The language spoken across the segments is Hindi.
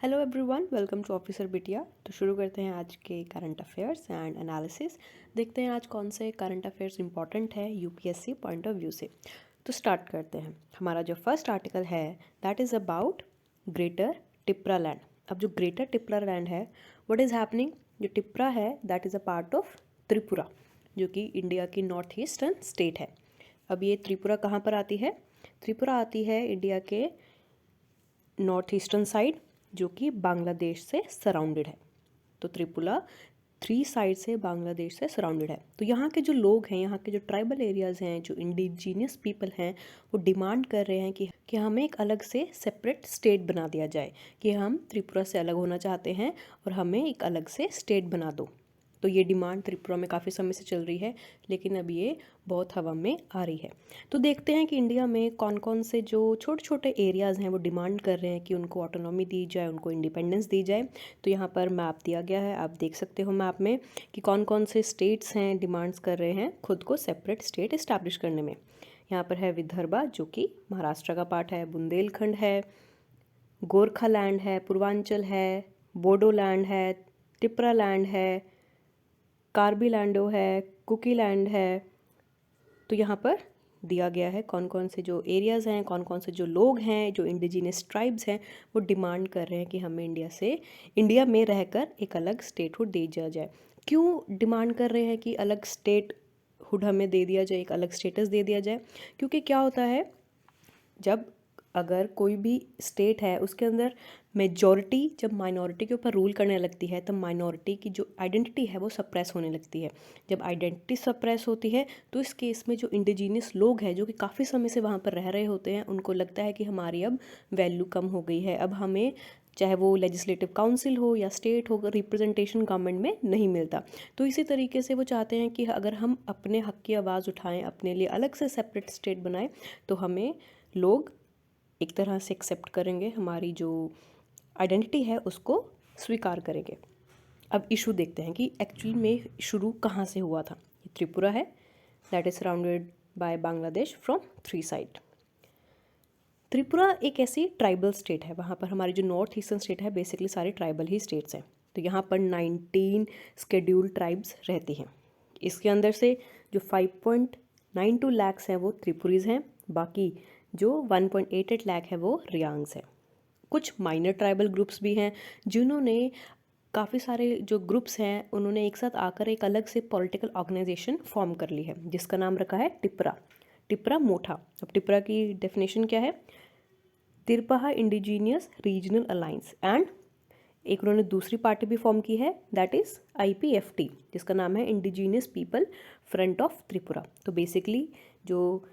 Hello everyone, welcome to officer Betia. तो शुरू करते हैं आज के करंट अफेयर्स एंड एनालिसिस। देखते हैं आज कौन से करंट अफेयर्स इंपॉर्टेंट है यूपीएससी पॉइंट ऑफ व्यू से। तो स्टार्ट करते हैं। हमारा जो फर्स्ट आर्टिकल है that is about greater Tipra land. अब जो ग्रेटर टिप्रा लैंड है, व्हाट इज़ हैपनिंग, जो टिप्रा है that is a part of Tripura, जो कि इंडिया की नॉर्थ ईस्टर्न स्टेट है। अब ये त्रिपुरा कहाँ पर आती है? त्रिपुरा आती है इंडिया के नॉर्थ ईस्टर्न साइड, जो कि बांग्लादेश से सराउंडेड है। तो त्रिपुरा 3 साइड से बांग्लादेश से सराउंडेड है। तो यहाँ के जो लोग हैं, यहाँ के जो ट्राइबल एरियाज़ हैं, जो इंडिजीनियस पीपल हैं, वो डिमांड कर रहे हैं कि हमें एक अलग से सेपरेट स्टेट बना दिया जाए, कि हम त्रिपुरा से अलग होना चाहते हैं और हमें एक अलग से स्टेट बना दो। तो ये डिमांड त्रिपुरा में काफ़ी समय से चल रही है, लेकिन अब ये बहुत हवा में आ रही है। तो देखते हैं कि इंडिया में कौन कौन से जो छोटे छोटे एरियाज़ हैं वो डिमांड कर रहे हैं कि उनको ऑटोनॉमी दी जाए, उनको इंडिपेंडेंस दी जाए। तो यहाँ पर मैप दिया गया है, आप देख सकते हो मैप में कि कौन कौन से स्टेट्स हैं डिमांड्स कर रहे हैं खुद को सेपरेट स्टेट इस्टेब्लिश करने में। यहाँ पर है विदर्भा, जो कि महाराष्ट्र का पार्ट है, बुंदेलखंड है, गोरखालैंड है, पूर्वांचल है, बोडोलैंड है, टिप्रा लैंड है, कार्बी लैंडो है, कुकी लैंड है। तो यहाँ पर दिया गया है कौन कौन से जो एरियाज़ हैं, कौन कौन से जो लोग हैं, जो इंडिजिनस ट्राइब्स हैं, वो डिमांड कर रहे हैं कि हमें इंडिया में रहकर एक अलग स्टेटहुड दे दिया जाए। क्यों डिमांड कर रहे हैं कि अलग स्टेटहुड हमें दे दिया जाए, एक अलग स्टेटस दे दिया जाए? क्योंकि क्या होता है, जब अगर कोई भी स्टेट है उसके अंदर मेजॉरिटी जब माइनॉरिटी के ऊपर रूल करने लगती है, तब माइनॉरिटी की जो आइडेंटिटी है वो सप्रेस होने लगती है। जब आइडेंटिटी सप्रेस होती है तो इस केस में जो इंडिजीनियस लोग हैं, जो कि काफ़ी समय से वहाँ पर रह रहे होते हैं, उनको लगता है कि हमारी अब वैल्यू कम हो गई है, अब हमें चाहे वो लेजिस्लेटिव काउंसिल हो या स्टेट हो, रिप्रेजेंटेशन गवर्नमेंट में नहीं मिलता। तो इसी तरीके से वो चाहते हैं कि अगर हम अपने हक की आवाज़ उठाएं, अपने लिए अलग से सेपरेट स्टेट बनाएं, तो हमें लोग एक तरह से एक्सेप्ट करेंगे, हमारी जो आइडेंटिटी है उसको स्वीकार करेंगे। अब इशू देखते हैं कि एक्चुअली में शुरू कहाँ से हुआ था। ये त्रिपुरा है, that is surrounded by Bangladesh from 3 side. Tripura एक ऐसी ट्राइबल स्टेट है, वहाँ पर हमारी जो नॉर्थ ईस्टर्न स्टेट है बेसिकली सारी ट्राइबल ही स्टेट्स हैं। तो यहाँ पर 19 स्केड्यूल्ड ट्राइब्स रहती हैं। इसके अंदर से जो 5.92 लाख हैं वो त्रिपुरीज हैं, बाकी जो 1.88 लाख है वो रियांग्स हैं। कुछ माइनर ट्राइबल ग्रुप्स भी हैं जिन्होंने, काफ़ी सारे जो ग्रुप्स हैं उन्होंने एक साथ आकर एक अलग से पॉलिटिकल ऑर्गेनाइजेशन फॉर्म कर ली है, जिसका नाम रखा है टिप्रा, टिप्रा मोठा। अब टिप्रा की डेफिनेशन क्या है? तिरपहा इंडिजीनियस रीजनल अलायंस। एंड एक उन्होंने दूसरी पार्टी भी फॉर्म की है, दैट इज़ IPFT, जिसका नाम है indigenous people front of Tripura. तो बेसिकली जो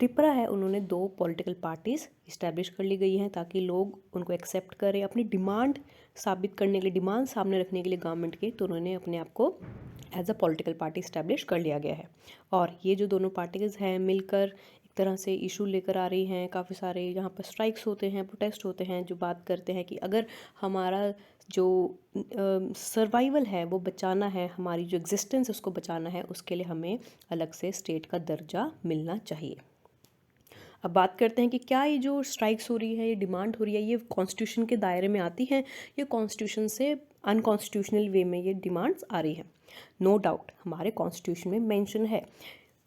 त्रिपुरा है, उन्होंने 2 पॉलिटिकल पार्टीज़ इस्टेब्लिश कर ली गई हैं ताकि लोग उनको एक्सेप्ट करें, अपनी डिमांड साबित करने के लिए, डिमांड सामने रखने के लिए गवर्नमेंट के। तो उन्होंने अपने आप को as a political party establish कर लिया गया है। और ये जो दोनों पार्टीज़ हैं मिलकर एक तरह से इशू लेकर आ रही हैं। काफ़ी सारे यहाँ पर स्ट्राइक्स होते हैं, प्रोटेस्ट होते हैं, जो बात करते हैं कि अगर हमारा जो सर्वाइवल है वो बचाना है, हमारी जो एग्जिस्टेंस है उसको बचाना है, उसके लिए हमें अलग से स्टेट का दर्जा मिलना चाहिए। अब बात करते हैं कि क्या ये जो स्ट्राइक्स हो रही है, ये डिमांड हो रही है, ये कॉन्स्टिट्यूशन के दायरे में आती हैं, ये कॉन्स्टिट्यूशन से अनकॉन्स्टिट्यूशनल वे में ये डिमांड्स आ रही हैं? नो डाउट हमारे कॉन्स्टिट्यूशन में मेंशन है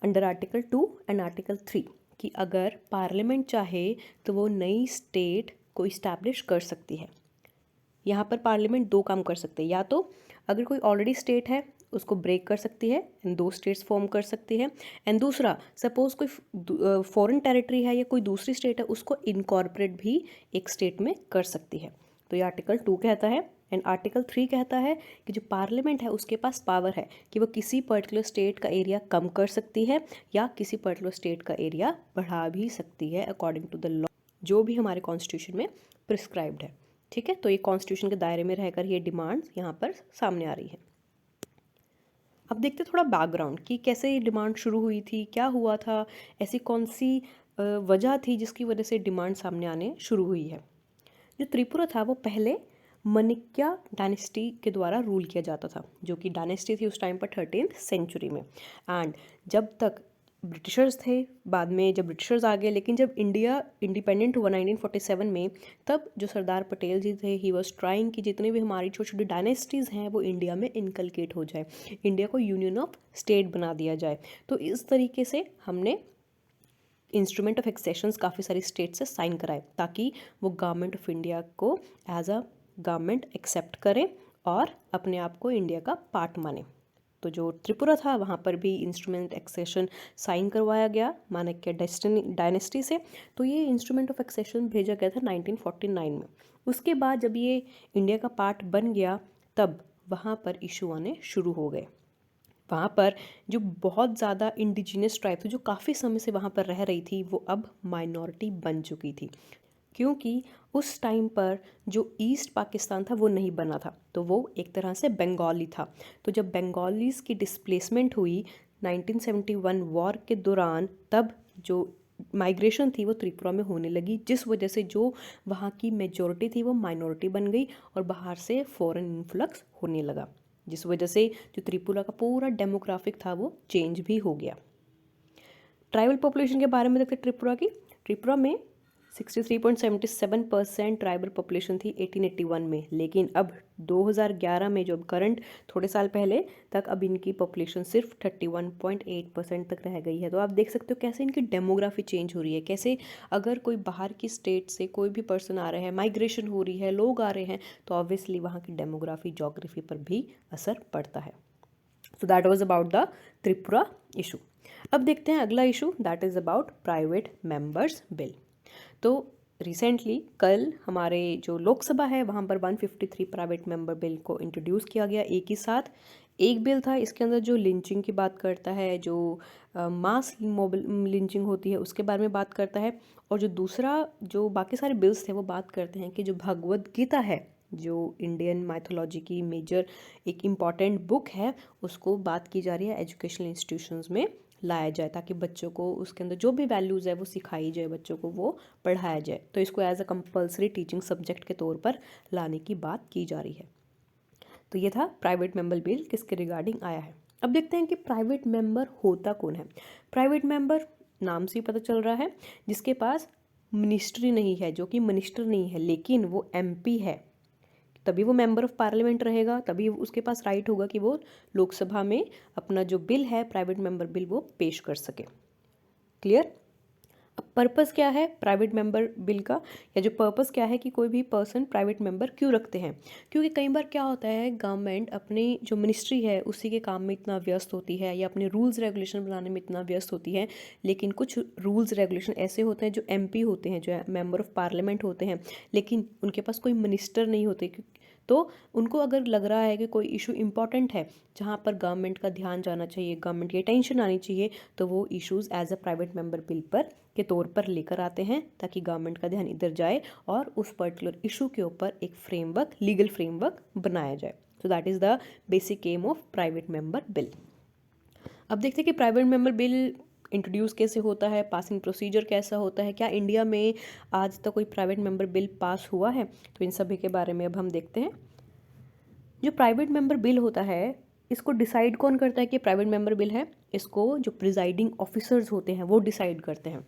अंडर आर्टिकल 2 एंड आर्टिकल 3 कि अगर पार्लियामेंट चाहे तो वो नई स्टेट को इस्टेब्लिश कर सकती है। यहाँ पर पार्लियामेंट 2 काम कर सकते हैं, या तो अगर कोई ऑलरेडी स्टेट है उसको ब्रेक कर सकती है एंड 2 स्टेट्स फॉर्म कर सकती है, एंड दूसरा सपोज कोई फॉरेन टेरिटरी है या कोई दूसरी स्टेट है, उसको इनकॉर्पोरेट भी एक स्टेट में कर सकती है। तो ये आर्टिकल 2 कहता है। एंड आर्टिकल 3 कहता है कि जो पार्लियामेंट है उसके पास पावर है कि वो किसी पर्टिकुलर स्टेट का एरिया कम कर सकती है या किसी पर्टिकुलर स्टेट का एरिया बढ़ा भी सकती है अकॉर्डिंग टू द लॉ, जो भी हमारे कॉन्स्टिट्यूशन में प्रिस्क्राइब्ड है। ठीक है, तो ये कॉन्स्टिट्यूशन के दायरे में रहकर ये डिमांड्स यहाँ पर सामने आ रही है। अब देखते थोड़ा बैकग्राउंड कि कैसे ये डिमांड शुरू हुई थी, क्या हुआ था, ऐसी कौन सी वजह थी जिसकी वजह से डिमांड सामने आने शुरू हुई है। जो त्रिपुरा था वो पहले मनिक्या डायनेस्टी के द्वारा रूल किया जाता था, जो कि डायनेस्टी थी उस टाइम पर 13th सेंचुरी में। एंड जब तक ब्रिटिशर्स थे, बाद में जब ब्रिटिशर्स आ गए, लेकिन जब इंडिया इंडिपेंडेंट हुआ 1947 में, तब जो सरदार पटेल जी थे, ही वॉज ट्राइंग कि जितने भी हमारी छोटी छोटी डायनेस्टीज़ हैं वो इंडिया में इनकलकेट हो जाए, इंडिया को यूनियन ऑफ स्टेट बना दिया जाए। तो इस तरीके से हमने इंस्ट्रूमेंट ऑफ एक्सेशंस काफ़ी सारी स्टेट से साइन कराए, ताकि वो गवर्नमेंट ऑफ इंडिया को एज अ गवर्नमेंट एक्सेप्ट करें और अपने आप को इंडिया का पार्ट माने। तो जो त्रिपुरा था वहाँ पर भी इंस्ट्रूमेंट एक्सेशन साइन करवाया गया माणक्य डायनेस्टी से। तो ये इंस्ट्रूमेंट ऑफ एक्सेशन भेजा गया था 1949 में। उसके बाद जब ये इंडिया का पार्ट बन गया, तब वहाँ पर इशू आने शुरू हो गए। वहाँ पर जो बहुत ज़्यादा इंडिजिनस ट्राइब थी, जो काफ़ी समय से वहाँ पर रह रही थी, वो अब माइनॉरिटी बन चुकी थी, क्योंकि उस टाइम पर जो ईस्ट पाकिस्तान था वो नहीं बना था, तो वो एक तरह से बंगाली था। तो जब बंगालीज़ की डिस्प्लेसमेंट हुई 1971 वॉर के दौरान, तब जो माइग्रेशन थी वो त्रिपुरा में होने लगी, जिस वजह से जो वहाँ की मेजॉरिटी थी वो माइनॉरिटी बन गई और बाहर से फॉरेन इन्फ्लक्स होने लगा, जिस वजह से जो त्रिपुरा का पूरा डेमोग्राफिक था वो चेंज भी हो गया। ट्राइबल पॉपुलेशन के बारे में देखते त्रिपुरा में 63.77% ट्राइबल पॉपुलेशन थी 1881 में, लेकिन अब 2011 में, जो करंट थोड़े साल पहले तक, अब इनकी पॉपुलेशन सिर्फ 31.8% तक रह गई है। तो आप देख सकते हो कैसे इनकी डेमोग्राफी चेंज हो रही है, कैसे अगर कोई बाहर की स्टेट से कोई भी पर्सन आ रहा है, माइग्रेशन हो रही है, लोग आ रहे हैं, तो ऑब्वियसली वहाँ की डेमोग्राफी जोग्राफी पर भी असर पड़ता है। So that was about the Tripura issue. अब देखते हैं अगला issue, that is about private members bill. तो रिसेंटली कल हमारे जो लोकसभा है वहाँ पर 153 प्राइवेट मेंबर बिल को इंट्रोड्यूस किया गया एक ही साथ। एक बिल था, इसके अंदर जो लिंचिंग की बात करता है, जो मास लिंचिंग होती है उसके बारे में बात करता है, और जो दूसरा जो बाकी सारे बिल्स थे वो बात करते हैं कि जो भगवद गीता है, जो इंडियन माइथोलॉजी की मेजर एक इम्पॉर्टेंट बुक है, उसको बात की जा रही है एजुकेशनल इंस्टीट्यूशंस में लाया जाए, ताकि बच्चों को उसके अंदर जो भी वैल्यूज़ है वो सिखाई जाए, बच्चों को वो पढ़ाया जाए। तो इसको as a compulsory teaching subject के तौर पर लाने की बात की जा रही है। तो ये था प्राइवेट मेंबर बिल किसके रिगार्डिंग आया है। अब देखते हैं कि प्राइवेट मेंबर होता कौन है। प्राइवेट मेंबर नाम से ही पता चल रहा है, जिसके पास मिनिस्ट्री नहीं है, जो कि मिनिस्टर नहीं है, लेकिन वो एमपी है, तभी वो मेंबर ऑफ पार्लियामेंट रहेगा, तभी उसके पास राइट होगा कि वो लोकसभा में अपना जो बिल है प्राइवेट मेंबर बिल वो पेश कर सके। क्लियर। अब पर्पस क्या है प्राइवेट मेंबर बिल का, या जो पर्पस क्या है कि कोई भी पर्सन प्राइवेट मेंबर क्यों रखते हैं। क्योंकि कई बार क्या होता है, गवर्नमेंट अपनी जो मिनिस्ट्री है उसी के काम में इतना व्यस्त होती है, या अपने रूल्स रेगुलेशन बनाने में इतना व्यस्त होती है, लेकिन कुछ रूल्स रेगुलेशन ऐसे होते हैं जो एमपी होते हैं, जो मेंबर ऑफ पार्लियामेंट होते हैं, लेकिन उनके पास कोई मिनिस्टर नहीं होते, तो उनको अगर लग रहा है कि कोई इशू इम्पॉर्टेंट है जहाँ पर गवर्नमेंट का ध्यान जाना चाहिए, गवर्नमेंट की अटेंशन आनी चाहिए, तो वो issues as a private member bill पर के तौर पर लेकर आते हैं, ताकि गवर्नमेंट का ध्यान इधर जाए और उस पर्टिकुलर इशू के ऊपर एक फ्रेमवर्क, लीगल फ्रेमवर्क बनाया जाए। So that is the basic aim of private member bill. अब देखते हैं कि प्राइवेट मेंबर बिल इंट्रोड्यूस कैसे होता है, पासिंग प्रोसीजर कैसा होता है, क्या इंडिया में आज तक कोई प्राइवेट मेंबर बिल पास हुआ है, तो इन सभी के बारे में अब हम देखते हैं। जो प्राइवेट मेंबर बिल होता है, इसको डिसाइड कौन करता है कि प्राइवेट मेंबर बिल है, इसको जो प्रिजाइडिंग ऑफिसर्स होते हैं वो डिसाइड करते हैं।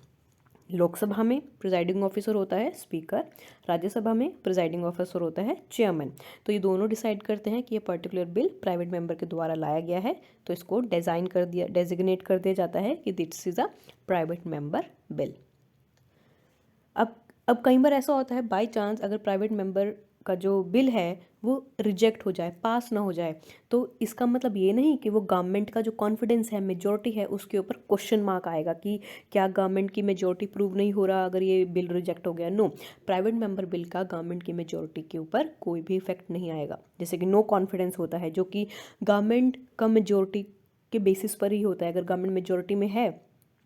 लोकसभा में प्रिजाइडिंग ऑफिसर होता है स्पीकर, राज्यसभा में प्रिजाइडिंग ऑफिसर होता है चेयरमैन। तो ये दोनों डिसाइड करते हैं कि ये पर्टिकुलर बिल प्राइवेट मेंबर के द्वारा लाया गया है, तो इसको डेजिग्नेट कर दिया जाता है कि this is a private member bill. अब कई बार ऐसा होता है, बाय चांस अगर प्राइवेट मेंबर का जो बिल है वो रिजेक्ट हो जाए, पास ना हो जाए, तो इसका मतलब ये नहीं कि वो गवर्नमेंट का जो कॉन्फिडेंस है, मेजॉरिटी है, उसके ऊपर क्वेश्चन मार्क आएगा कि क्या गवर्नमेंट की मेजॉरिटी प्रूव नहीं हो रहा अगर ये बिल रिजेक्ट हो गया। नो, प्राइवेट मेंबर बिल का गवर्नमेंट की मेजॉरिटी के ऊपर कोई भी इफेक्ट नहीं आएगा। जैसे कि नो कॉन्फिडेंस होता है, जो कि गवर्नमेंट का मेजॉरिटी के बेसिस पर ही होता है। अगर गवर्नमेंट मेजॉरिटी में है,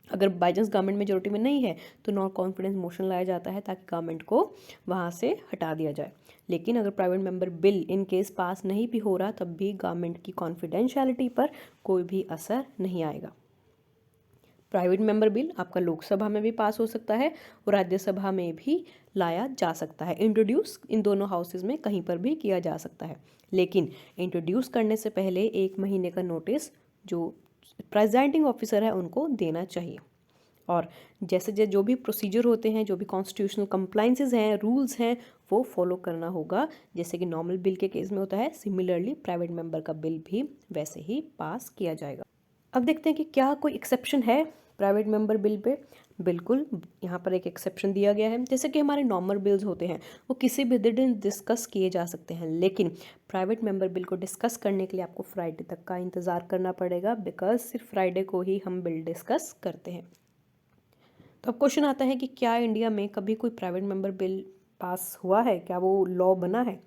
अगर बाई चांस गवर्नमेंट मेजोरिटी में नहीं है, तो नॉन कॉन्फिडेंस मोशन लाया जाता है ताकि गवर्नमेंट को वहाँ से हटा दिया जाए। लेकिन अगर private member bill in case pass नहीं भी हो रहा, तब भी गवर्नमेंट की कॉन्फिडेंशियलिटी पर कोई भी असर नहीं आएगा। प्राइवेट मेंबर बिल आपका लोकसभा में भी पास हो सकता है और राज्यसभा में भी लाया जा सकता है। इंट्रोड्यूस इन दोनों हाउसेज में कहीं पर भी किया जा सकता है, लेकिन इंट्रोड्यूस करने से पहले 1 महीने का नोटिस जो प्रेजाइडिंग ऑफिसर है उनको देना चाहिए। और जैसे जो भी प्रोसीजर होते हैं, जो भी कॉन्स्टिट्यूशनल कंप्लाइंसेस हैं, रूल्स हैं, वो फॉलो करना होगा, जैसे कि नॉर्मल बिल के केस में होता है। सिमिलरली प्राइवेट मेंबर का बिल भी वैसे ही पास किया जाएगा। अब देखते हैं कि क्या कोई एक्सेप्शन है प्राइवेट मेंबर बिल पे। बिल्कुल, यहाँ पर एक एक्सेप्शन दिया गया है। जैसे कि हमारे नॉर्मल बिल्स होते हैं वो किसी भी दिन डिस्कस किए जा सकते हैं, लेकिन प्राइवेट मेंबर बिल को डिस्कस करने के लिए आपको फ्राइडे तक का इंतज़ार करना पड़ेगा, बिकॉज सिर्फ फ्राइडे को ही हम बिल डिस्कस करते हैं। तो अब क्वेश्चन आता है कि क्या इंडिया में कभी कोई प्राइवेट मेंबर बिल पास हुआ है, क्या वो लॉ बना है?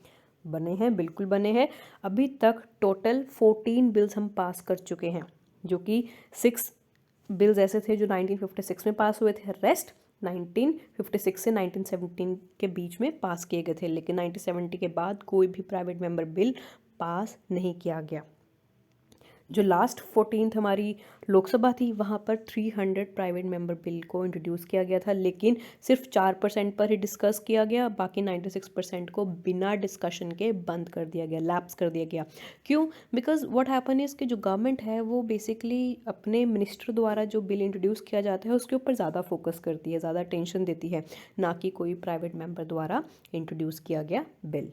बने हैं, बिल्कुल बने हैं। अभी तक टोटल 14 बिल्स हम पास कर चुके हैं, जो कि 6 बिल्स ऐसे थे जो 1956 में पास हुए थे, रेस्ट 1956 से 1917 के बीच में पास किए गए थे, लेकिन 1970 के बाद कोई भी प्राइवेट मेंबर बिल पास नहीं किया गया। जो लास्ट 14th हमारी लोकसभा थी, वहाँ पर 300 प्राइवेट मेंबर बिल को इंट्रोड्यूस किया गया था, लेकिन सिर्फ 4% पर ही डिस्कस किया गया, बाकी 96% को बिना डिस्कशन के बंद कर दिया गया, लैप्स कर दिया गया। क्यों? बिकॉज व्हाट हैपन इज़ कि जो गवर्नमेंट है वो बेसिकली अपने मिनिस्टर द्वारा जो बिल इंट्रोड्यूस किया जाता है उसके ऊपर ज़्यादा फोकस करती है, ज़्यादा अटेंशन देती है, ना कि कोई प्राइवेट मेंबर द्वारा इंट्रोड्यूस किया गया bill.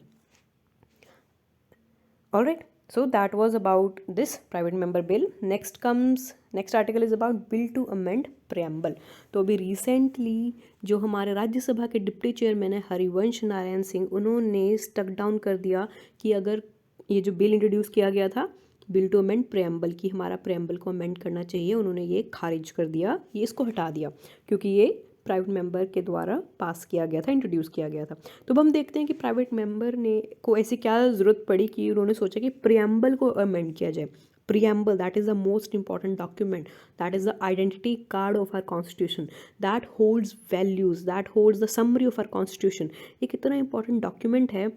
Alright, so that was about this private member bill. Next article is about bill to amend preamble. तो अभी रिसेंटली जो हमारे राज्यसभा के डिप्टी चेयरमैन है हरिवंश नारायण सिंह, उन्होंने स्टक डाउन कर दिया कि अगर ये जो बिल इंट्रोड्यूस किया गया था बिल टू अमेंड प्रेम्बल, की हमारा प्रेम्बल को अमेंड करना चाहिए, उन्होंने ये खारिज कर दिया, ये इसको हटा दिया, क्योंकि ये प्राइवेट मेंबर के द्वारा पास किया गया था, इंट्रोड्यूस किया गया था। तो अब हम देखते हैं कि प्राइवेट मेंबर ने को ऐसी क्या ज़रूरत पड़ी कि उन्होंने सोचा कि प्रियम्बल को अमेंड किया जाए। Preamble, that is the most important document, that is the identity card of our constitution, that holds values, that holds the summary of our constitution। ये कितना important document है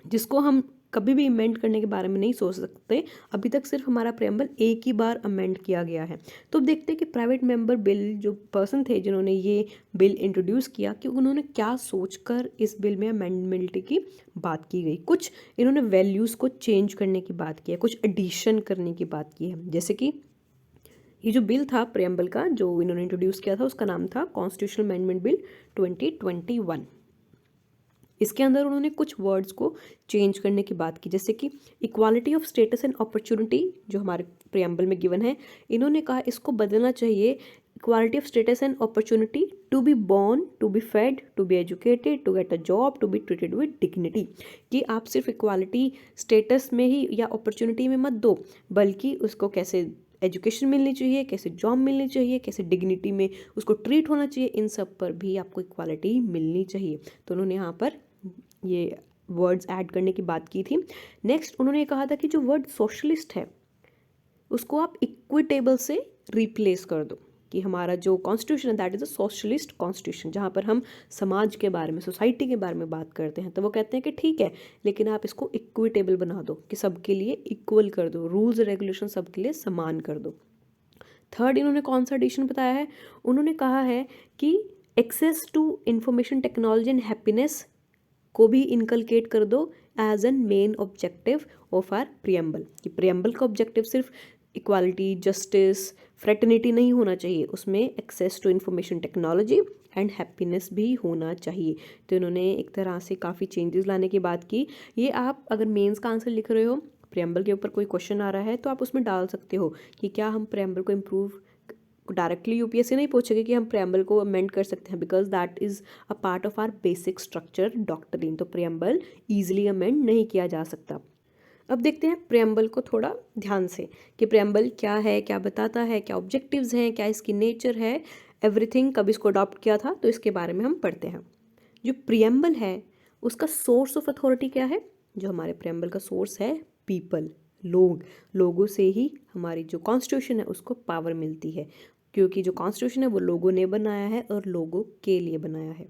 जिसको हम कभी भी अमेंड करने के बारे में नहीं सोच सकते। अभी तक सिर्फ हमारा प्रेम्बल एक ही बार अमेंड किया गया है। तो देखते हैं कि प्राइवेट मेंबर बिल जो पर्सन थे जिन्होंने ये बिल इंट्रोड्यूस किया, कि उन्होंने क्या सोचकर इस बिल में अमेंडमेंट की बात की गई। कुछ इन्होंने वैल्यूज़ को चेंज करने की बात की है, कुछ एडिशन करने की बात की है। जैसे कि ये जो बिल था प्रेम्बल का जो इन्होंने इंट्रोड्यूस किया था उसका नाम था कॉन्स्टिट्यूशनल अमेंडमेंट बिल 2021। इसके अंदर उन्होंने कुछ वर्ड्स को चेंज करने की बात की, जैसे कि equality of status and opportunity जो हमारे प्रियम्बल में गिवन है, इन्होंने कहा इसको बदलना चाहिए equality of status and opportunity to be born, to be fed, to be educated, to get a job, to be treated with dignity. कि आप सिर्फ इक्वालिटी स्टेटस में ही या अपॉर्चुनिटी में मत दो, बल्कि उसको कैसे एजुकेशन मिलनी चाहिए, कैसे जॉब मिलनी चाहिए, कैसे डिग्निटी में उसको ट्रीट होना चाहिए, इन सब पर भी आपको इक्वालिटी मिलनी चाहिए। तो उन्होंने यहाँ पर ये वर्ड्स ऐड करने की बात की थी। नेक्स्ट उन्होंने कहा था कि जो वर्ड सोशलिस्ट है उसको आप इक्विटेबल से रिप्लेस कर दो, कि हमारा जो कॉन्स्टिट्यूशन है that is a socialist constitution, जहाँ पर हम समाज के बारे में, सोसाइटी के बारे में बात करते हैं। तो वो कहते हैं कि ठीक है, लेकिन आप इसको इक्विटेबल बना दो, कि सबके लिए इक्वल कर दो, रूल्स रेगुलेशन सबके लिए समान कर दो। थर्ड इन्होंने कौन सा एडिशन बताया है? उन्होंने कहा है कि access to information technology and happiness को भी इनकलकेट कर दो as an main objective of our preamble. कि प्रियम्बल का ऑब्जेक्टिव सिर्फ इक्वालिटी, जस्टिस, फ्रेटर्निटी नहीं होना चाहिए, उसमें access to information technology and happiness भी होना चाहिए। तो इन्होंने एक तरह से काफ़ी चेंजेस लाने की बात की। ये आप अगर मेंस का आंसर लिख रहे हो, प्रियम्बल के ऊपर कोई क्वेश्चन आ रहा है, तो आप उसमें डाल सकते हो कि क्या हम प्रियम्बल को इम्प्रूव, डायरेक्टली यूपीएससी नहीं पूछेगी कि हम प्रियम्बल को अमेंड कर सकते हैं, because that is a part of our basic structure doctrine. तो प्रियम्बल ईजिली अमेंड नहीं किया जा सकता। अब देखते हैं प्रियम्बल को थोड़ा ध्यान से, कि प्रियम्बल क्या है, क्या बताता है, क्या ऑब्जेक्टिव्स हैं, क्या इसकी नेचर है, एवरीथिंग, कब इसको अडॉप्ट किया था, तो इसके बारे में हम पढ़ते हैं। जो प्रियम्बल है उसका सोर्स ऑफ अथॉरिटी क्या है? जो हमारे प्रियम्बल का सोर्स है पीपल, लोगों से ही हमारी जो कॉन्स्टिट्यूशन है उसको पावर मिलती है, क्योंकि जो कॉन्स्टिट्यूशन है वो लोगों ने बनाया है और लोगों के लिए बनाया है।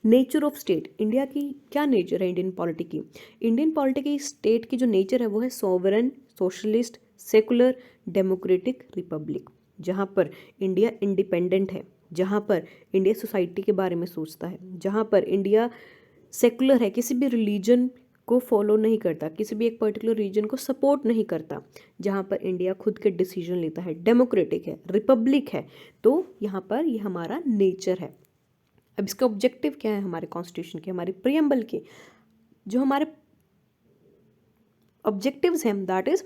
नेचर ऑफ स्टेट, इंडिया की क्या नेचर है इंडियन पॉलिटी की? इंडियन पॉलिटी की स्टेट की जो नेचर है वो है sovereign, socialist, secular, democratic Republic. जहाँ पर इंडिया इंडिपेंडेंट है, जहाँ पर इंडिया सोसाइटी के बारे में सोचता है, जहाँ पर इंडिया सेकुलर है, किसी भी रिलीजन को फॉलो नहीं करता, किसी भी एक पर्टिकुलर रीजन को सपोर्ट नहीं करता, जहाँ पर इंडिया खुद के डिसीजन लेता है, डेमोक्रेटिक है, रिपब्लिक है, तो यहाँ पर ये हमारा नेचर है। अब इसका ऑब्जेक्टिव क्या है हमारे कॉन्स्टिट्यूशन के, हमारी प्रियम्बल के जो हमारे ऑब्जेक्टिव्स हैं, that is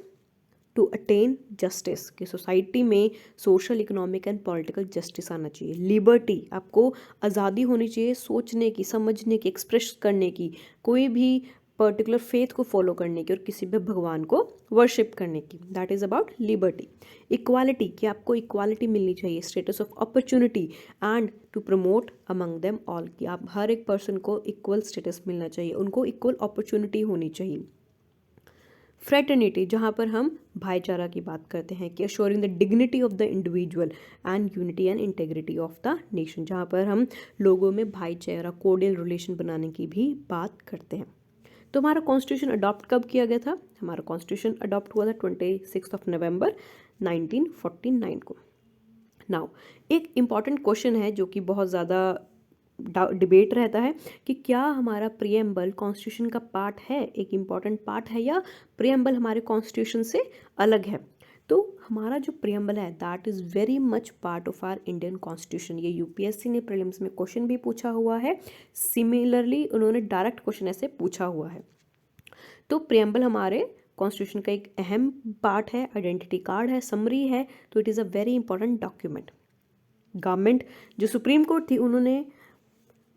to attain justice, कि सोसाइटी में social, economic and political justice आना चाहिए, लिबर्टी, आपको आज़ादी होनी चाहिए सोचने की, समझने की, एक्सप्रेस करने की, कोई भी पर्टिकुलर फेथ को फॉलो करने की और किसी भी भगवान को वर्शिप करने की, that is about liberty. Equality, कि आपको इक्वालिटी मिलनी चाहिए, status of opportunity, and to promote among them all, कि आप हर एक पर्सन को इक्वल स्टेटस मिलना चाहिए, उनको इक्वल अपॉर्चुनिटी होनी चाहिए। फ्रेटर्निटी, जहाँ पर हम भाईचारा की बात करते हैं, कि assuring the dignity of the individual and unity and integrity of the nation, जहाँ पर हम लोगों में भाईचारा, कोर्डियल रिलेशन बनाने की भी बात करते हैं। तो हमारा कॉन्स्टिट्यूशन अडॉप्ट कब किया गया था? हमारा कॉन्स्टिट्यूशन अडॉप्ट हुआ था 26 नवंबर 1949 को। नाउ एक इम्पॉर्टेंट क्वेश्चन है जो कि बहुत ज़्यादा डिबेट रहता है कि क्या हमारा प्रियम्बल कॉन्स्टिट्यूशन का पार्ट है, एक इम्पॉर्टेंट पार्ट है, या प्रियम्बल हमारे कॉन्स्टिट्यूशन से अलग है। तो हमारा जो प्रियम्बल है that is very much part of our Indian constitution. ये यूपीएससी ने प्रीलिम्स में क्वेश्चन भी पूछा हुआ है, सिमिलरली उन्होंने डायरेक्ट क्वेश्चन ऐसे पूछा हुआ है। तो प्रियम्बल हमारे कॉन्स्टिट्यूशन का एक अहम पार्ट है, आइडेंटिटी कार्ड है, समरी है, तो it is a very important document. Government जो सुप्रीम कोर्ट थी, उन्होंने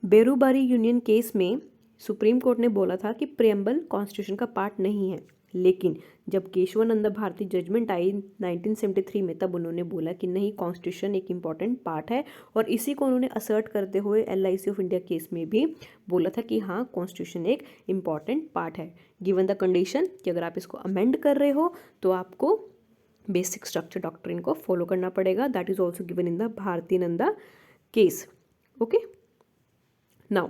बेरूबारी यूनियन केस में सुप्रीम कोर्ट ने बोला था कि प्रियम्बल कॉन्स्टिट्यूशन का पार्ट नहीं है, लेकिन जब केशवानंद भारती जजमेंट आई 1973 में, तब उन्होंने बोला कि नहीं, कॉन्स्टिट्यूशन एक इम्पॉर्टेंट पार्ट है, और इसी को उन्होंने असर्ट करते हुए LIC ऑफ इंडिया केस में भी बोला था कि हाँ, कॉन्स्टिट्यूशन एक इम्पॉर्टेंट पार्ट है, गिवन द कंडीशन कि अगर आप इसको अमेंड कर रहे हो तो आपको बेसिक स्ट्रक्चर डॉक्ट्रिन को फॉलो करना पड़ेगा, that is also given in the Bharati Nanda case. Okay, now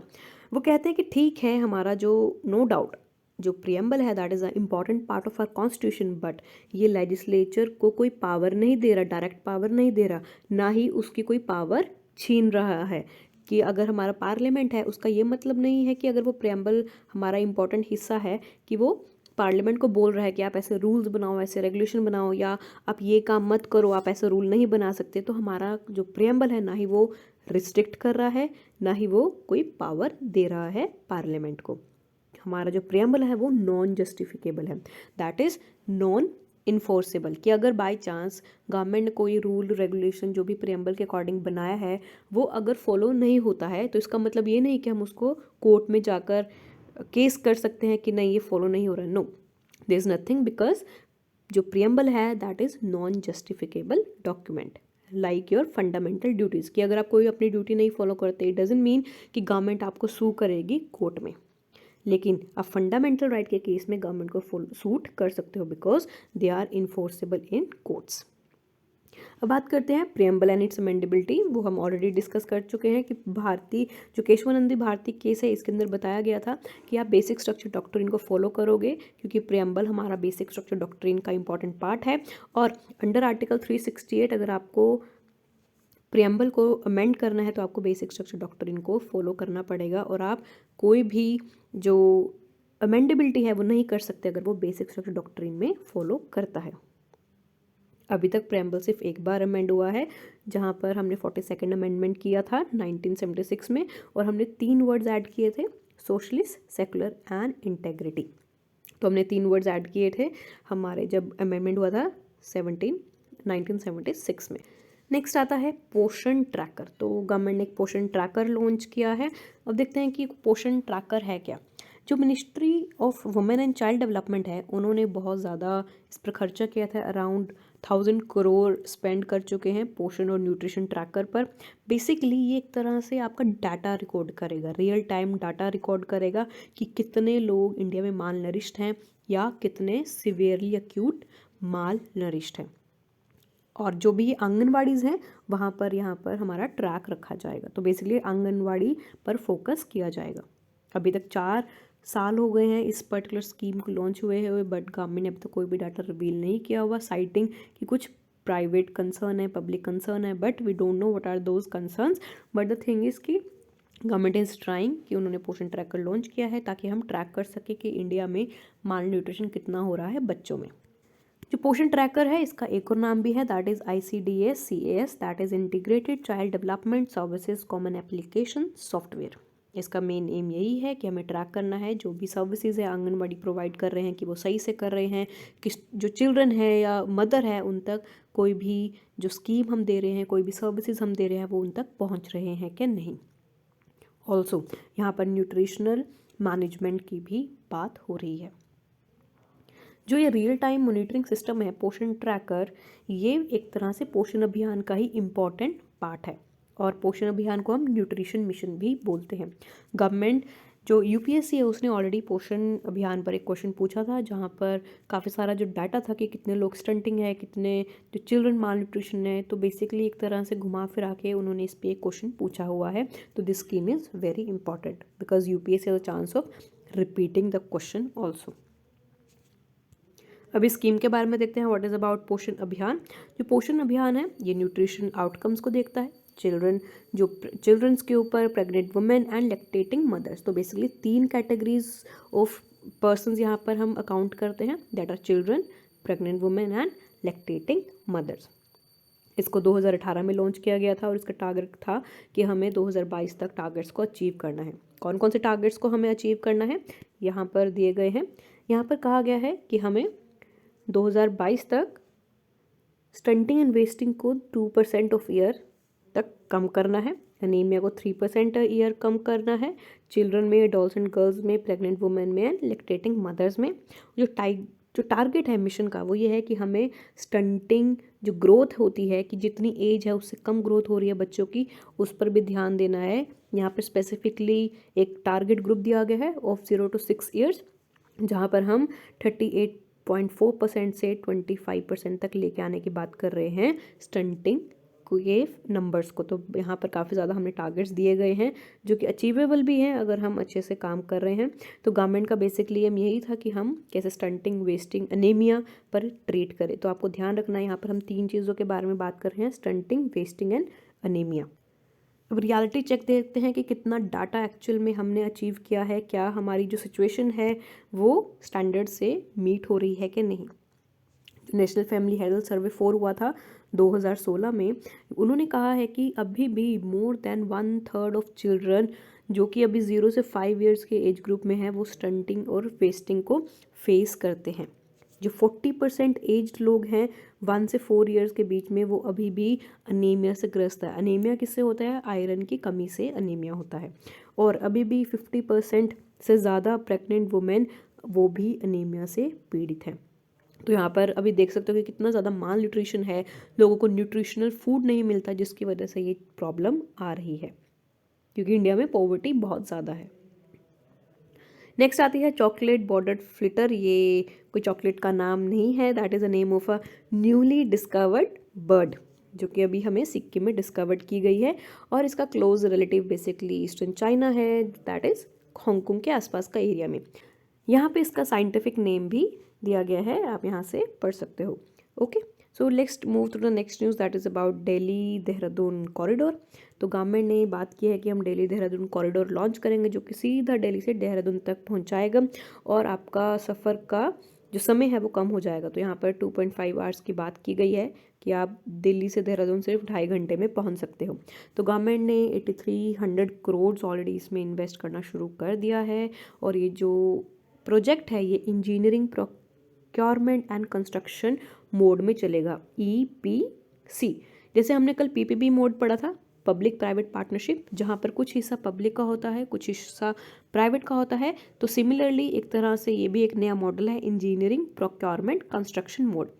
वो कहते हैं कि ठीक है, हमारा जो नो डाउट जो प्रियम्बल है that is a important part of our constitution, but ये लेजिस्लेचर को कोई पावर नहीं दे रहा, डायरेक्ट पावर नहीं दे रहा, ना ही उसकी कोई पावर छीन रहा है। कि अगर हमारा पार्लियामेंट है, उसका ये मतलब नहीं है कि अगर वो प्रियम्बल हमारा इम्पॉर्टेंट हिस्सा है कि वो पार्लियामेंट को बोल रहा है कि आप ऐसे रूल्स बनाओ, ऐसे रेगुलेशन बनाओ, या आप ये काम मत करो, आप ऐसे रूल नहीं बना सकते। तो हमारा जो प्रियम्बल है ना ही वो रिस्ट्रिक्ट कर रहा है, ना ही वो कोई पावर दे रहा है पार्लियामेंट को। हमारा जो प्रियम्बल है वो नॉन जस्टिफिकेबल है, दैट इज़ नॉन इन्फोर्सेबल, कि अगर बाय चांस गवर्नमेंट ने कोई रूल रेगुलेशन जो भी प्रियम्बल के अकॉर्डिंग बनाया है वो अगर फॉलो नहीं होता है, तो इसका मतलब ये नहीं कि हम उसको कोर्ट में जाकर केस कर सकते हैं कि नहीं ये फॉलो नहीं हो रहा है। No, there is nothing, because जो प्रियम्बल है that is non justiciable document, like your fundamental duties, कि अगर आप कोई अपनी ड्यूटी नहीं फॉलो करते, इट डजंट मीन कि गवर्नमेंट आपको सू करेगी कोर्ट में, लेकिन आप फंडामेंटल राइट के केस में गवर्नमेंट को सूट कर सकते हो, because they are enforceable in courts. अब बात करते हैं प्रियम्बल एंड इट्स अमेंडेबिलिटी। वो हम ऑलरेडी डिस्कस कर चुके हैं कि भारती जो केशवानंद भारती केस है, इसके अंदर बताया गया था कि आप बेसिक स्ट्रक्चर डॉक्ट्रिन को फॉलो करोगे, क्योंकि प्रियम्बल हमारा बेसिक स्ट्रक्चर डॉक्ट्रिन का इंपॉर्टेंट पार्ट है। और अंडर आर्टिकल 368 अगर आपको प्रियम्बल को अमेंड करना है तो आपको बेसिक स्ट्रक्चर डॉक्ट्रिन को फॉलो करना पड़ेगा, और आप कोई भी जो अमेंडेबिलिटी है वो नहीं कर सकते अगर वो बेसिक स्ट्रक्चर डॉक्ट्रिन में फॉलो करता है। अभी तक प्रियम्बल सिर्फ एक बार अमेंड हुआ है, जहाँ पर हमने 42nd अमेंडमेंट किया था 1976 में, और हमने 3 वर्ड्स ऐड किए थे, सोशलिस्ट, सेकुलर एंड इंटेग्रिटी। तो हमने 3 वर्ड्स ऐड किए थे हमारे जब अमेंडमेंट हुआ था 1976 में। नेक्स्ट आता है पोषण ट्रैकर। तो गवर्नमेंट ने एक पोषण ट्रैकर लॉन्च किया है। अब देखते हैं कि पोषण ट्रैकर है क्या। जो ministry of women and child development है, उन्होंने बहुत ज़्यादा इस पर खर्चा किया था, अराउंड 1000 करोड़ स्पेंड कर चुके हैं पोषण और न्यूट्रिशन ट्रैकर पर। बेसिकली ये एक तरह से आपका डाटा रिकॉर्ड करेगा, रियल टाइम डाटा रिकॉर्ड करेगा कि कितने लोग इंडिया में माल नरिश्ड हैं या कितने सिवियरली एक्यूट माल नरिश्ड हैं। और जो भी आंगनवाड़ीज़ हैं वहाँ पर यहाँ पर हमारा ट्रैक रखा जाएगा। तो बेसिकली आंगनवाड़ी पर फोकस किया जाएगा। अभी तक 4 साल हो गए हैं इस पर्टिकुलर स्कीम को लॉन्च हुए हुए, बट गवर्नमेंट ने अभी तक कोई भी डाटा रिवील नहीं किया हुआ, साइटिंग कि कुछ प्राइवेट कंसर्न है, पब्लिक कंसर्न है, but we don't know what are those concerns. But the thing is कि गवर्नमेंट इज़ ट्राइंग कि उन्होंने पोषण ट्रैकर लॉन्च किया है ताकि हम ट्रैक कर सकें कि इंडिया में माल न्यूट्रिशन कितना हो रहा है बच्चों में। जो पोषण ट्रैकर है इसका एक और नाम भी है, that is ICDS-CAS, that is integrated child development services common application software. इसका मेन एम यही है कि हमें ट्रैक करना है जो भी सर्विसेज है आंगनबाड़ी प्रोवाइड कर रहे हैं कि वो सही से कर रहे हैं, कि जो चिल्ड्रन है या मदर है उन तक कोई भी जो स्कीम हम दे रहे हैं, कोई भी सर्विसेज हम दे रहे हैं वो उन तक पहुंच रहे हैं कि नहीं। ऑल्सो यहाँ पर न्यूट्रिशनल मैनेजमेंट की भी बात हो रही है। जो ये रियल टाइम मॉनिटरिंग सिस्टम है पोषण ट्रैकर, ये एक तरह से पोषण अभियान का ही इम्पॉर्टेंट पार्ट है और पोषण अभियान को हम न्यूट्रिशन मिशन भी बोलते हैं। गवर्नमेंट जो UPSC है उसने ऑलरेडी पोषण अभियान पर एक क्वेश्चन पूछा था जहाँ पर काफ़ी सारा जो डाटा था कि कितने लोग स्टंटिंग है, कितने जो चिल्ड्रन माल न्यूट्रिशन है, तो बेसिकली एक तरह से घुमा फिरा के उन्होंने इस पर एक क्वेश्चन पूछा हुआ है। तो this scheme is very important because UPSC has a chance of repeating the question also. अभी स्कीम के बारे में देखते हैं, व्हाट इज़ अबाउट पोषण अभियान। जो पोषण अभियान है ये न्यूट्रिशन आउटकम्स को देखता है, चिल्ड्रंस के ऊपर, pregnant women and lactating mothers. तो बेसिकली 3 कैटेगरीज ऑफ पर्सनस यहाँ पर हम अकाउंट करते हैं, that are children, pregnant women and lactating mothers. इसको 2018 में लॉन्च किया गया था और इसका टारगेट था कि हमें 2022 तक टारगेट्स को अचीव करना है। कौन कौन से टारगेट्स को हमें अचीव करना है यहाँ पर दिए गए हैं। यहाँ पर कहा गया है कि हमें 2022 तक स्टंटिंग एंड वेस्टिंग को 2% ऑफ ईयर तक कम करना है, एनीमिया को 3% ईयर कम करना है, चिल्ड्रन में, एडल्ट्स एंड गर्ल्स में, प्रेग्नेंट वुमेन में एंड लैक्टेटिंग मदर्स में। जो टारगेट है मिशन का वो ये है कि हमें स्टंटिंग जो ग्रोथ होती है कि जितनी एज है उससे कम ग्रोथ हो रही है बच्चों की, उस पर भी ध्यान देना है। यहाँ पर स्पेसिफिकली एक टारगेट ग्रुप दिया गया है ऑफ 0 to 6 ईयर्स, जहाँ पर हम 38.4% से 25% तक लेके आने की बात कर रहे हैं स्टंटिंग के नंबर्स को। तो यहाँ पर काफ़ी ज़्यादा हमने टारगेट्स दिए गए हैं जो कि अचीवेबल भी हैं अगर हम अच्छे से काम कर रहे हैं। तो गवर्नमेंट का बेसिकली एम यही था कि हम कैसे स्टंटिंग, वेस्टिंग, अनीमिया पर ट्रीट करें। तो आपको ध्यान रखना है यहाँ पर हम 3 चीज़ों के बारे में बात कर रहे हैं, स्टंटिंग, वेस्टिंग एंड अनीमिया। अब रियलिटी चेक देखते हैं कि कितना डाटा एक्चुअल में हमने अचीव किया है, क्या हमारी जो सिचुएशन है वो स्टैंडर्ड से मीट हो रही है कि नहीं। नेशनल फैमिली हेल्थ सर्वे 4 हुआ था 2016 में, उन्होंने कहा है कि अभी भी मोर देन 1/3 ऑफ चिल्ड्रन जो कि अभी 0 से 5 ईयर्स के एज ग्रुप में है वो स्टंटिंग और वेस्टिंग को फेस करते हैं। जो 40% एज्ड लोग हैं 1 से 4 ईयर्स के बीच में वो अभी भी अनीमिया से ग्रस्त है। अनीमिया किससे होता है? आयरन की कमी से अनीमिया होता है। और अभी भी 50% से ज़्यादा प्रेग्नेंट वुमेन वो भी अनीमिया से पीड़ित हैं। तो यहाँ पर अभी देख सकते हो कि कितना ज़्यादा माल न्यूट्रिशन है, लोगों को न्यूट्रिशनल फूड नहीं मिलता जिसकी वजह से ये प्रॉब्लम आ रही है क्योंकि इंडिया में पॉवर्टी बहुत ज़्यादा है। नेक्स्ट आती है चॉकलेट बॉर्डर्ड फ्लिटर। ये कोई चॉकलेट का नाम नहीं है, that is a name of a newly discovered bird जो कि अभी हमें सिक्किम में डिस्कवर्ड की गई है और इसका close relative basically eastern China है, दैट इज़ हांगकांग के आसपास का एरिया में। यहाँ पे इसका साइंटिफिक नेम भी दिया गया है, आप यहाँ से पढ़ सकते हो। Okay, so let's move to the next news that is about Delhi Dehradun corridor. तो गवर्नमेंट ने बात की है कि हम दिल्ली देहरादून कॉरिडोर लॉन्च करेंगे जो कि सीधा दिल्ली से देहरादून तक पहुँचाएगा और आपका सफ़र का जो समय है वो कम हो जाएगा। तो यहाँ पर 2.5 आवर्स की बात की गई है कि आप दिल्ली से देहरादून सिर्फ 2.5 घंटे में पहुँच सकते हो। तो गवर्नमेंट ने 8300 करोड़ ऑलरेडी इसमें इन्वेस्ट करना शुरू कर दिया है और ये जो प्रोजेक्ट है ये engineering, procurement and construction mode में चलेगा, EPC। जैसे हमने कल PPP मोड पढ़ा था, पब्लिक प्राइवेट पार्टनरशिप, जहाँ पर कुछ हिस्सा पब्लिक का होता है कुछ हिस्सा प्राइवेट का होता है। तो सिमिलरली एक तरह से ये भी एक नया मॉडल है, इंजीनियरिंग, प्रोक्योरमेंट, कंस्ट्रक्शन मोड।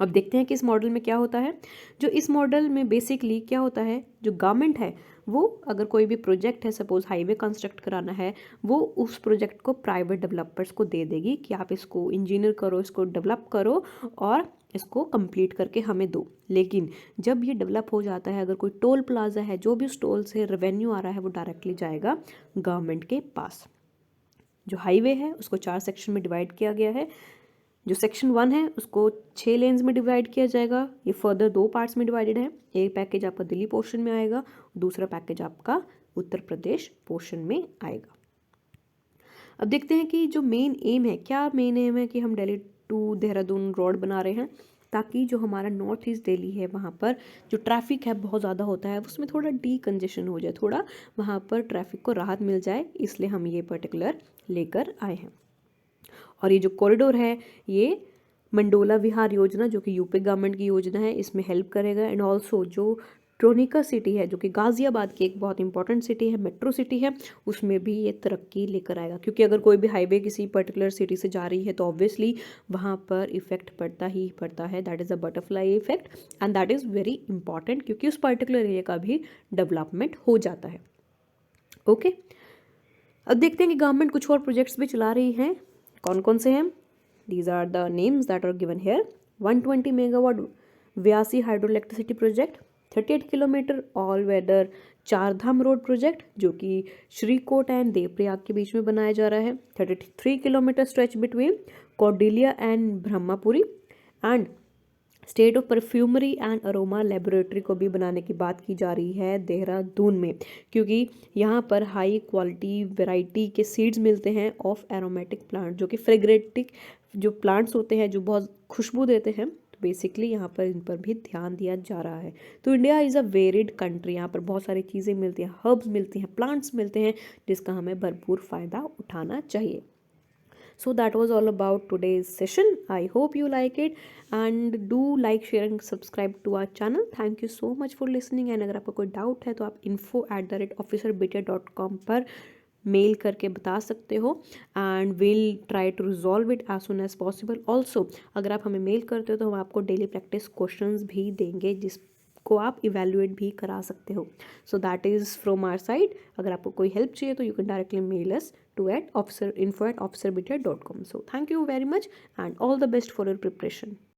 अब देखते हैं कि इस मॉडल में क्या होता है। जो इस मॉडल में बेसिकली क्या होता है, जो गवर्नमेंट है वो अगर कोई भी प्रोजेक्ट है, सपोज हाईवे कंस्ट्रक्ट कराना है, वो उस प्रोजेक्ट को प्राइवेट डेवलपर्स को दे देगी कि आप इसको इंजीनियर करो, इसको डेवलप करो और इसको कंप्लीट करके हमें दो। लेकिन जब ये डेवलप हो जाता है, अगर कोई टोल प्लाजा है, जो भी उस टोल से रेवेन्यू आ रहा है वो डायरेक्टली जाएगा गवर्नमेंट के पास। जो हाईवे है उसको 4 सेक्शन में डिवाइड किया गया है। जो सेक्शन 1 है उसको 6 लेन्स में डिवाइड किया जाएगा, ये फर्दर 2 पार्ट्स में डिवाइडेड है। एक पैकेज आपका दिल्ली पोर्शन में आएगा, दूसरा पैकेज आपका उत्तर प्रदेश पोर्शन में आएगा। अब देखते हैं कि जो मेन एम है, क्या मेन एम है कि हम दिल्ली टू देहरादून रोड बना रहे हैं ताकि जो हमारा नॉर्थ ईस्ट दिल्ली है वहाँ पर जो ट्रैफिक है बहुत ज़्यादा होता है उसमें थोड़ा डीकंजेशन हो जाए, थोड़ा वहाँ पर ट्रैफिक को राहत मिल जाए, इसलिए हम ये पर्टिकुलर लेकर आए हैं। और ये जो कॉरिडोर है ये मंडोला विहार योजना जो कि यूपी गवर्नमेंट की योजना है, इसमें हेल्प करेगा। एंड ऑल्सो जो ट्रोनिका सिटी है जो कि गाज़ियाबाद की एक बहुत इंपॉर्टेंट सिटी है, मेट्रो सिटी है, उसमें भी ये तरक्की लेकर आएगा। क्योंकि अगर कोई भी हाईवे किसी पर्टिकुलर सिटी से जा रही है तो ऑब्वियसली वहाँ पर इफेक्ट पड़ता ही पड़ता है, that is a butterfly effect and that is very important क्योंकि उस पर्टिकुलर एरिया का भी डेवलपमेंट हो जाता है। ओके, अब देखते हैं कि गवर्नमेंट कुछ और प्रोजेक्ट्स भी चला रही है, कौन कौन से हैं। These are the names that are given here. 120 megawatt Vyasi hydroelectricity project, 38 kilometre all weather Char Dham road project जो कि श्रीकोट एंड देवप्रयाग के बीच में बनाया जा रहा है, 33 kilometre stretch between Kaudilya and Brahmapuri. And state of perfumery and aroma laboratory को भी बनाने की बात की जा रही है देहरादून में, क्योंकि यहाँ पर हाई क्वालिटी वैरायटी के सीड्स मिलते हैं ऑफ एरोमेटिक प्लांट जो कि फ्रेग्रेटिक जो प्लांट्स होते हैं जो बहुत खुशबू देते हैं। तो बेसिकली यहाँ पर इन पर भी ध्यान दिया जा रहा है। तो India is a varied country, यहाँ पर बहुत सारी चीज़ें मिलती हैं, हर्ब्स मिलती हैं, प्लांट्स मिलते हैं जिसका हमें भरपूर फ़ायदा उठाना चाहिए। So that was all about today's session. I hope you like it and do like, share and subscribe to our channel. Thank you so much for listening. And अगर आपको कोई डाउट है तो आप info@officerbetia.com पर मेल करके बता सकते हो and will try to resolve it as soon as possible. Also अगर आप हमें मेल करते हो तो हम आपको डेली प्रैक्टिस क्वेश्चंस भी देंगे जिसको आप इवेल्युएट भी करा सकते हो। So that is from our side. अगर आपको कोई हेल्प चाहिए तो you can directly mail us to info@officerbetia.com. So thank you very much and all the best for your preparation.